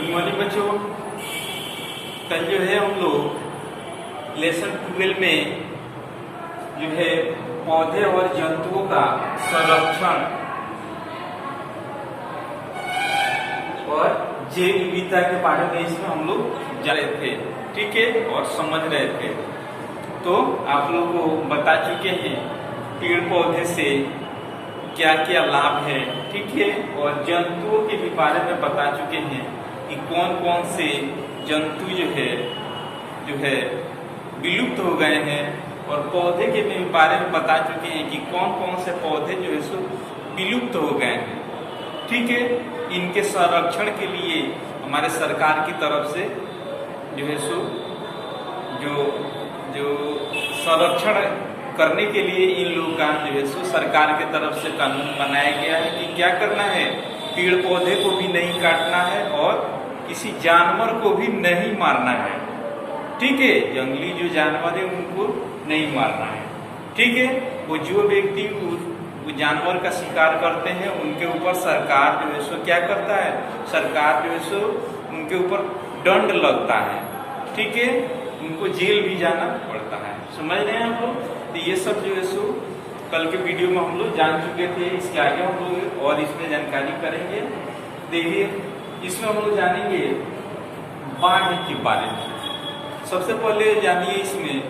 Good morning बच्चों। कल जो है हम लोग लेसन 12 में जो है पौधे और जंतुओं का संरक्षण और जैव विविधता के बारे में इसमें हम लोग जा रहे थे, ठीक है, और समझ रहे थे। तो आप लोगों को बता चुके हैं पेड़ पौधे से क्या क्या लाभ है, ठीक है, और जंतुओं के भी बारे में बता चुके हैं कि कौन कौन से जंतु जो है विलुप्त हो गए हैं, और पौधे के भी बारे में बता चुके हैं कि कौन कौन से पौधे जो है सो विलुप्त हो गए हैं, ठीक है। इनके संरक्षण के लिए हमारे सरकार की तरफ से जो है सो जो संरक्षण करने के लिए इन लोगों का जो है सो सरकार की तरफ से कानून बनाया गया है कि क्या करना है, पेड़ पौधे को भी नहीं काटना है और किसी जानवर को भी नहीं मारना है, ठीक है। जंगली जो जानवर है उनको नहीं मारना है, ठीक है। वो जो व्यक्ति वो जानवर का शिकार करते हैं उनके ऊपर सरकार जो है सो क्या करता है, सरकार जो है सो उनके ऊपर दंड लगता है, ठीक है, उनको जेल भी जाना पड़ता है। समझ रहे हैं आप लोग? तो ये सब जो है सो कल के वीडियो में हम लोग जान चुके थे। इसके आगे हम लोग और इसमें जानकारी करेंगे। देखिए, इसमें हम लोग जानेंगे बाघ के बारे में। सबसे पहले जानिए, इसमें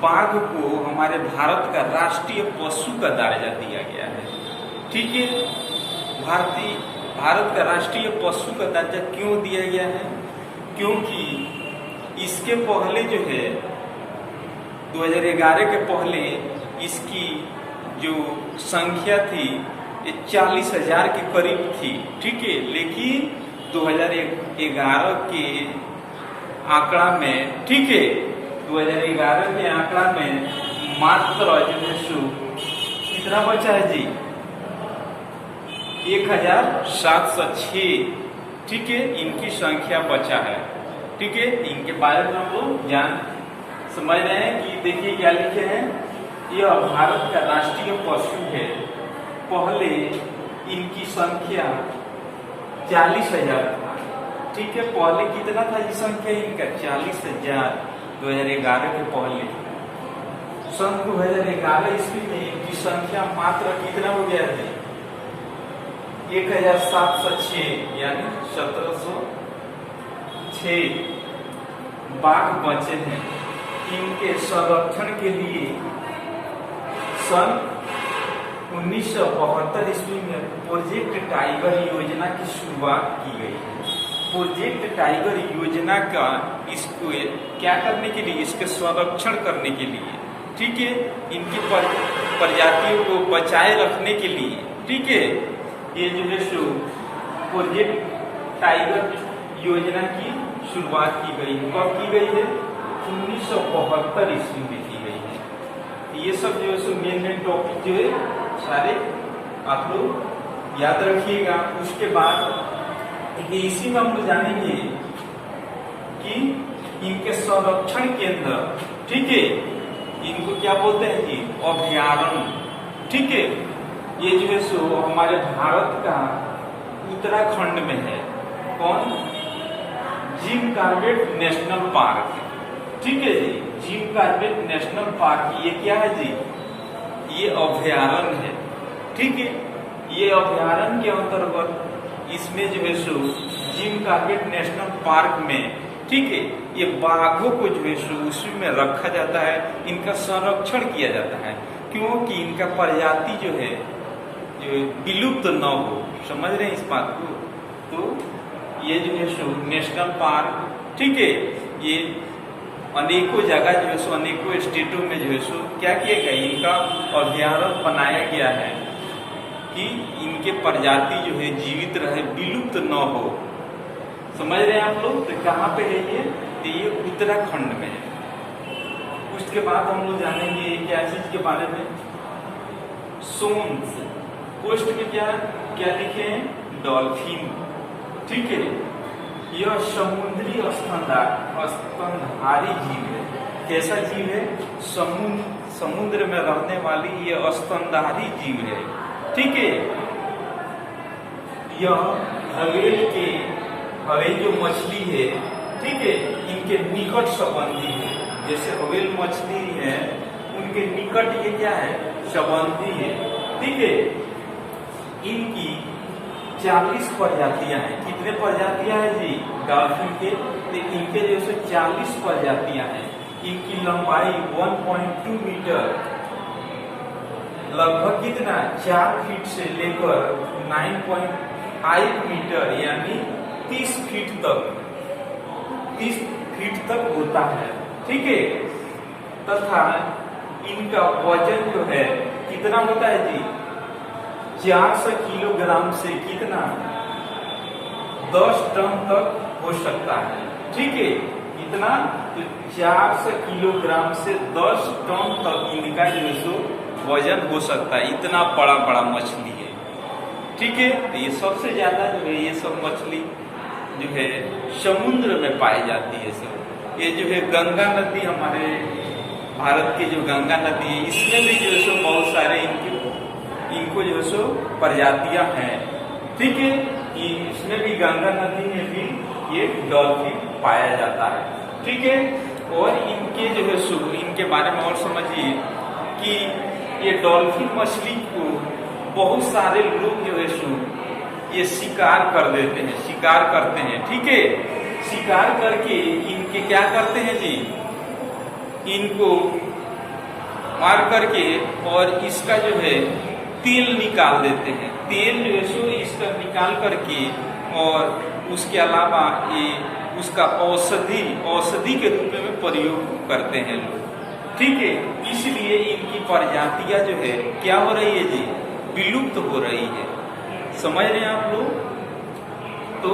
बाघ को हमारे भारत का राष्ट्रीय पशु का दर्जा दिया गया है, ठीक है। भारत का राष्ट्रीय पशु का दर्जा क्यों दिया गया है? क्योंकि इसके पहले जो है 2011 के पहले इसकी जो संख्या थी ये 40,000 के करीब थी, ठीक है। लेकिन 2011 के आंकड़ा में, ठीक है, 2011 के आंकड़ा में मात्र जो है सो कितना बचा है जी? 1706, ठीक है, इनकी संख्या बचा है, ठीक है। इनके बारे में हम लोग समझ रहे हैं कि देखिए क्या लिखे हैं, यह भारत का राष्ट्रीय पशु है। पहले इनकी संख्या 40,000 था, ठीक है। पहले कितना था ये संख्या इनका? 40,000। 2011 के पहले सन 2011 ईस्वी में इनकी संख्या मात्र कितना हो गया है? 1706, यानी 1706 बाघ बचे हैं। इनके संरक्षण के लिए सन 1972 ईस्वी में प्रोजेक्ट टाइगर योजना की शुरुआत की गई है। प्रोजेक्ट टाइगर योजना का इसको क्या करने के लिए, इसके संरक्षण करने के लिए, ठीक है, इनकी प्रजातियों को बचाए रखने के लिए, ठीक है। ये जो है सो प्रोजेक्ट टाइगर योजना की शुरुआत की गई है। कब की गई है? 1972 ईस्वी में की गई है। ये सब जो है सो मेन टॉपिक जो है सारे आप लोग याद रखिएगा। उसके बाद इसी में हम लोग जानेंगे कि इनके संरक्षण के अंदर, ठीक है, इनको क्या बोलते हैं जी? अभयारण्य, ठीक है। ये जो है सो हमारे भारत का उत्तराखंड में है। कौन? जिम कॉर्बेट नेशनल पार्क, ठीक है जी। जिम कॉर्बेट नेशनल पार्क ये क्या है जी? ये अभयारण्य है, ठीक है। ये अभयारण्य के अंतर्गत इसमें जो है सो जिम कॉर्बेट नेशनल पार्क में, ठीक है, ये बाघों को जो है सो उसी में रखा जाता है, इनका संरक्षण किया जाता है, क्योंकि इनका प्रजाति जो है जो विलुप्त न हो। समझ रहे हैं इस बात को? तो ये जो है सो नेशनल पार्क, ठीक है, ये अनेकों जगह जो है सो अनेकों स्टेटों में जो है सो क्या किया गया, इनका अभयारण्य बनाया गया है कि इनके प्रजाति जो है जीवित रहे, विलुप्त न हो। समझ रहे हैं आप लोग? तो कहाँ पे है ये? तो ये उत्तराखंड में है। उसके बाद हम लोग जानेंगे क्या चीज के बारे में? सोन्स पोस्ट में क्या लिखे हैं? डॉल्फिन, ठीक है। यह समुद्री स्तनधारी जीव है। कैसा जीव है? समुद्र में रहने वाली यह स्तनधारी जीव है, ठीक है। यह घड़ियाल के हवेल जो मछली है, ठीक है, इनके निकट संबंधी है। जैसे हवेल मछली है, उनके निकट ये क्या है, संबंधी है, ठीक है। इनकी 40 प्रजातियां हैं। कितने प्रजातियां हैं जी डॉल्फिन के? तो इनके जैसे 40 प्रजातियां हैं। इनकी लंबाई 1.2 मीटर, लगभग कितना 4 फीट से लेकर 9.5 मीटर यानी 30 फीट तक होता है, ठीक है। तथा इनका वजन जो है कितना होता है जी, 400 किलोग्राम से कितना 10 टन तक हो सकता है, ठीक है। कितना? तो 400 किलोग्राम से 10 टन तक इनका जो सो वजन हो सकता है। इतना बड़ा बड़ा मछली है, ठीक है। तो ये सबसे ज्यादा जो है ये सब मछली जो है समुद्र में पाई जाती है। सब ये जो है गंगा नदी, हमारे भारत की जो गंगा नदी है, इसमें भी जो है सो बहुत सारे इनको जो है सो प्रजातियां हैं, ठीक है। इसमें भी गंगा नदी में भी ये डॉल्फिन पाया जाता है, ठीक है। और इनके जो है सो इनके बारे में और समझिए कि ये डॉल्फिन मछली को बहुत सारे लोग जो है सो ये शिकार कर देते हैं, शिकार करते हैं, ठीक है। शिकार करके इनके क्या करते हैं जी, इनको मार करके और इसका जो है तेल निकाल देते हैं। तेल जो है सो इसका निकाल करके और उसके अलावा ये उसका औषधि के रूप में प्रयोग करते हैं लोग, ठीक है। इसलिए इनकी प्रजातियां जो है क्या हो रही है जी, विलुप्त हो रही है। समझ रहे हैं आप लोग? तो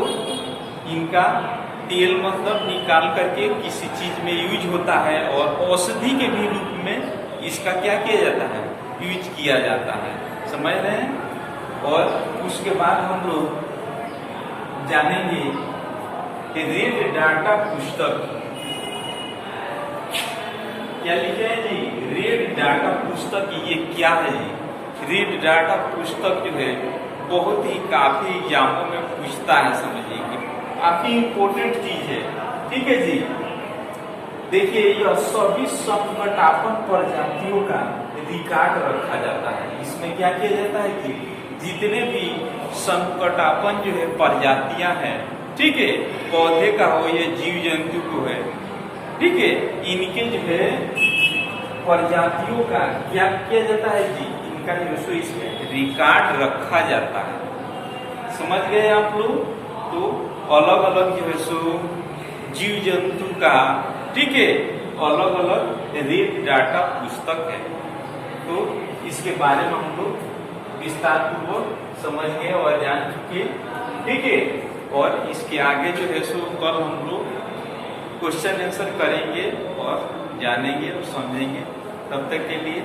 इनका तेल मतलब निकाल करके किसी चीज में यूज होता है और औषधि के भी रूप में इसका क्या किया जाता है, यूज किया जाता है। समझ रहे हैं? और उसके बाद हम लोग जानेंगे कि रेड डाटा पुस्तक क्या लिखे हैं जी, रेड डाटा पुस्तक ये क्या है जी? रेड डाटा पुस्तक जो है बहुत ही काफी एग्जामों में पूछता है, समझिए काफी इंपॉर्टेंट चीज है, ठीक है जी। देखिए यह सभी संकटापन प्रजातियों का रिकॉर्ड रखा जाता है। इसमें क्या किया जाता है कि जितने भी संकटापन जो है प्रजातियां हैं, ठीक है, पौधे का हो या जीव जंतु को है, ठीक है, इनके जो है प्रजातियों का क्या किया जाता है जी, इनका जो सो इसमें रिकॉर्ड रखा जाता है। समझ गए आप लोग? तो अलग अलग जो है सो जीव जंतु का, ठीक है, अलग अलग रेड डाटा पुस्तक है। तो इसके बारे में हम लोग विस्तार पूर्वक समझ गए और जान चुके, ठीक है। और इसके आगे जो है सो कल हम लोग क्वेश्चन आंसर करेंगे और जानेंगे और समझेंगे। तब तक के लिए